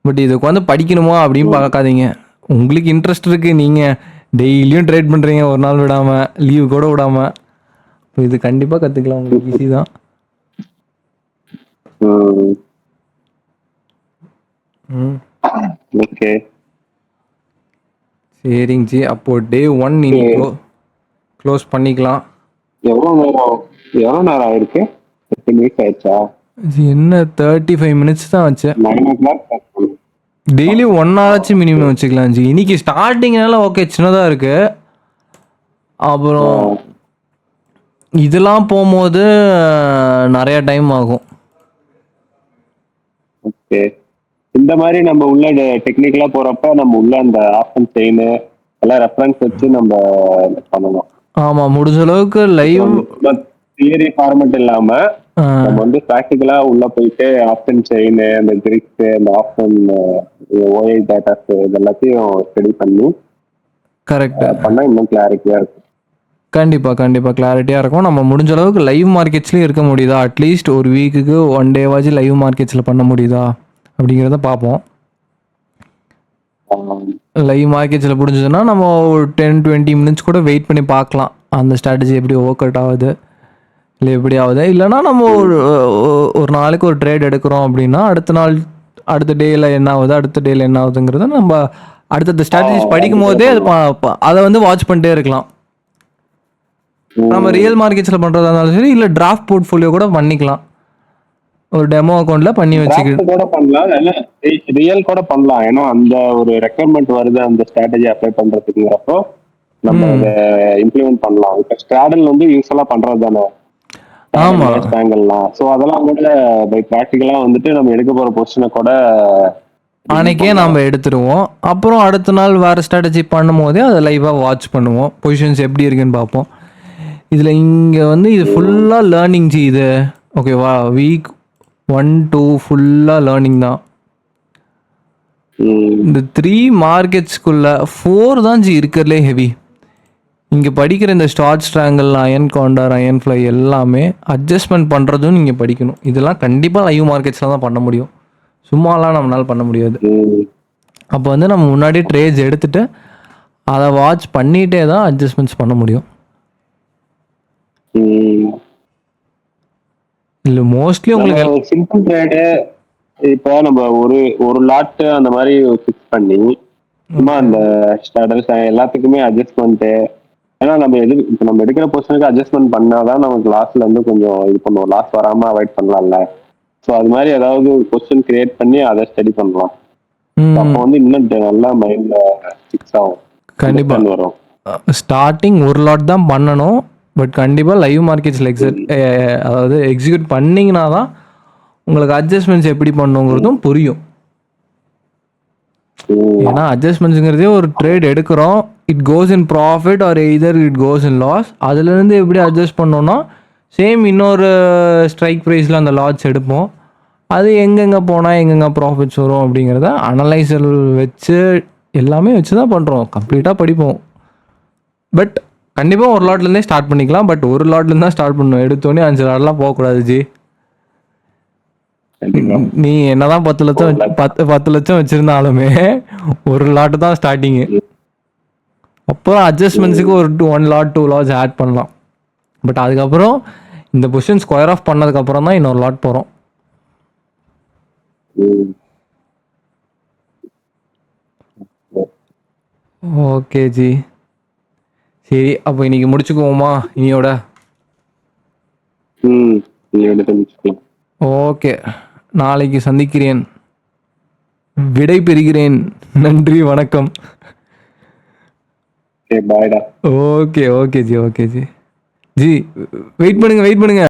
பட் இதுக்கு வந்து படிக்கணுமா அப்படின்னு பார்க்காதீங்க. உங்களுக்கு இன்ட்ரெஸ்ட் இருக்குது, நீங்கள் டெய்லியும் ட்ரேட் பண்ணுறீங்க, ஒரு நாள் விடாமல், லீவு கூட விடாமல், இப்போ இது கண்டிப்பாக கற்றுக்கலாம், உங்களுக்கு ஈஸி தான். ஓகே, சரிங்க ஜி. அப்போது டே 1 நீங்கள் க்ளோஸ் பண்ணிக்கலாம். எவ்வளோ நேரம் ஆயிருக்கு? 15 minutes ஆயிடுச்சா? என்ன 35 minutes தான் வச்சேன். 9 o'clock. டெய்லி 1 hour ஆச்சு மினிமம் வச்சுக்கலாம் ஜி. இன்னைக்கு ஸ்டார்டிங்னால ஓகே சின்னதாக இருக்கு, அப்புறம் இதெல்லாம் போகும்போது நிறைய டைம் ஆகும். ஓகே, இந்த மாதிரி நம்ம உள்ள டெக்னிக்கலா போறப்ப நம்ம உள்ள அந்த ஆப்ஷன் செயின் எல்லாம் ரெஃபரன்ஸ் வச்சு நம்ம பண்ணணும். ஆமா, முடிஞ்ச அளவுக்கு லைவ் தியரி ஃபார்மட் இல்லாம நம்ம வந்து பிராக்டிகலா உள்ள போயிட்டு ஆப்ஷன் செயின், அந்த கிரிக்ஸ், அந்த ஆப்ஷன் ஓஐ டேட்டாஸ் இதெல்லாத்தையும் ஸ்டடி பண்ணி கரெக்ட் பண்ணா இன்னும் கிளாரிட்டியா இருக்கும். கண்டிப்பாக கிளாரிட்டியாக இருக்கும். நம்ம முடிஞ்ச அளவுக்கு லைவ் மார்க்கெட்ஸ்லேயும் இருக்க முடியுதா, அட்லீஸ்ட் ஒரு வீக்குக்கு 1 day லைவ் மார்க்கெட்ஸில் பண்ண முடியுதா அப்படிங்கிறத பார்ப்போம். லைவ் மார்க்கெட்ஸில் புரிஞ்சதுன்னா நம்ம ஒரு 10-20 மினிட்ஸ் கூட வெயிட் பண்ணி பார்க்கலாம் அந்த ஸ்ட்ராட்டஜி எப்படி ஒர்க் அவுட் ஆகுது இல்லை எப்படி ஆகுது. இல்லைன்னா நம்ம ஒரு நாளைக்கு ஒரு ட்ரேட் எடுக்கிறோம் அப்படின்னா அடுத்த நாள் அடுத்த டேயில் என்ன ஆகுது அடுத்த டேயில் என்ன ஆகுதுங்கிறத நம்ம அடுத்தடுத்த ஸ்ட்ராட்டஜிஸ் படிக்கும் போதே அது அதை வந்து வாட்ச் பண்ணிட்டே இருக்கலாம். நம்ம ரியல் மார்க்கெட்ஸில் பண்ணுறதா இருந்தாலும் சரி இல்லை டிராஃப்ட் போர்ட்ஃபோலியோ கூட பண்ணிக்கலாம். ஒரு டெமோ அக்கௌண்ட்ல பண்ணி வச்சுக்கிட்டு கூட பண்ணலாம், ரியல் கூட பண்ணலாம். ஏன்னா அந்த ஒரு ரெக்குவயர்மெண்ட் வருது அந்த ஸ்ட்ராட்டஜி அப்ளை பண்றதுக்குங்கிறப்போ நம்ம அதை இம்ப்ளிமெண்ட் பண்ணலாம். இப்ப ஸ்ட்ராடல் வந்து யூஸ்வலா பண்றது தானே பேங்கல்லாம். ஸோ அதெல்லாம் கூட பை ப்ராக்டிக்கலா வந்துட்டு நம்ம எடுக்க போற பொசிஷனை கூட அன்னைக்கே நம்ம எடுத்துருவோம். அப்புறம் அடுத்த நாள் வேற ஸ்ட்ராட்டஜி பண்ணும் போதே அதை லைவா வாட்ச் பண்ணுவோம், பொசிஷன்ஸ் எப்படி இருக்குன்னு பார்ப்போம். இதுல இங்க வந்து இது ஃபுல்லா லேர்னிங் ஜி. இது ஓகேவா, வீக் 1-2 ஃபுல்லாக லேர்னிங் தான். இந்த 3 மார்க்கெட்ஸ்குள்ள 4 தான் ஜி இருக்கிறதுலே ஹெவி. இங்கே படிக்கிற இந்த start strangle, iron condor, iron fly எல்லாமே அட்ஜஸ்ட்மெண்ட் பண்ணுறதும் நீங்கள் படிக்கணும். இதெல்லாம் கண்டிப்பாக லைவ் மார்க்கெட்ஸில் தான் பண்ண முடியும், சும்மாலாம் நம்மளால் பண்ண முடியாது. அப்போ வந்து நம்ம முன்னாடி ட்ரேட்ஸ் எடுத்துகிட்டு அதை வாட்ச் பண்ணிகிட்டே தான் அட்ஜஸ்ட்மெண்ட்ஸ் பண்ண முடியும். இல்ல மோஸ்ட்லி உங்களுக்கு சிம்பிள் ட்ரேடு இப்போ நம்ம ஒரு லாட் அந்த மாதிரி ஃபிக்ஸ் பண்ணி சும்மா அந்த ஸ்டார்டர்ஸ் எல்லாத்துக்குமே அட்ஜஸ்ட்மெண்ட். ஏன்னா நம்ம இப்போ நம்ம எடுக்கிற பொசிஷனுக்கு அட்ஜஸ்ட்மெண்ட் பண்ணாதான் நமக்கு லாஸ்ட்ல இருந்து கொஞ்சம் இது பண்ணுவோம், லாஸ் வராம அவாய்ட் பண்ணலாம்ல. ஸோ அது மாதிரி ஏதாவது பொசிஷன் கிரியேட் பண்ணி அதை ஸ்டடி பண்ணலாம். அப்போ வந்து இன்னும் நல்லா மைண்ட்ல ஃபிக்ஸ் ஆகும். கண்டிப்பா வரும். ஸ்டார்டிங் ஒரு லாட் தான் பண்ணணும், பட் கண்டிப்பாக லைவ் மார்க்கெட்ஸில் அதாவது எக்ஸிக்யூட் பண்ணிங்கன்னா தான் உங்களுக்கு அட்ஜஸ்ட்மெண்ட்ஸ் எப்படி பண்ணுங்கிறதும் புரியும். ஏன்னா அட்ஜஸ்ட்மெண்ட்ஸுங்கிறதே ஒரு ட்ரேட் எடுக்கிறோம், it goes in profit or either it goes in loss. அதுலேருந்து எப்படி அட்ஜஸ்ட் பண்ணோன்னா சேம் இன்னொரு ஸ்ட்ரைக் ப்ரைஸில் அந்த லாட்ஸ் எடுப்போம், அது எங்கெங்கே போனால் எங்கெங்கே ப்ராஃபிட்ஸ் வரும் அப்படிங்கிறத அனலைசர் வச்சு எல்லாமே வச்சு தான் பண்ணுறோம், கம்ப்ளீட்டாக படிப்போம். பட் கண்டிப்பாக ஒரு லாட்லேருந்தே ஸ்டார்ட் பண்ணிக்கலாம், பட் ஒரு லாட்லேருந்து தான் ஸ்டார்ட் பண்ணணும். எடுத்தோடனே 5 லாட்லாம் போகக்கூடாது ஜி. நீ என்னதான் 10 லட்சம் வச்சிருந்தாலுமே ஒரு லாட்டு தான் ஸ்டார்டிங்கு. அப்புறம் அட்ஜஸ்ட்மெண்ட்ஸுக்கு ஒரு 1 லாட் 2 லாட்ஸ் ஆட் பண்ணலாம். பட் அதுக்கப்புறம் இந்த பொசிஷன் ஸ்கொயர் ஆஃப் பண்ணதுக்கப்புறம் தான் இன்னொரு லாட் போகிறோம். ஓகே ஜி, சரி அப்போ இன்னைக்கு முடிச்சுக்குவோமா இனியோட? ஓகே, நாளைக்கு சந்திக்கிறேன், விடை பெறுகிறேன். நன்றி, வணக்கம். Okay okay ji, okay ji. Ji wait பண்ணுங்க.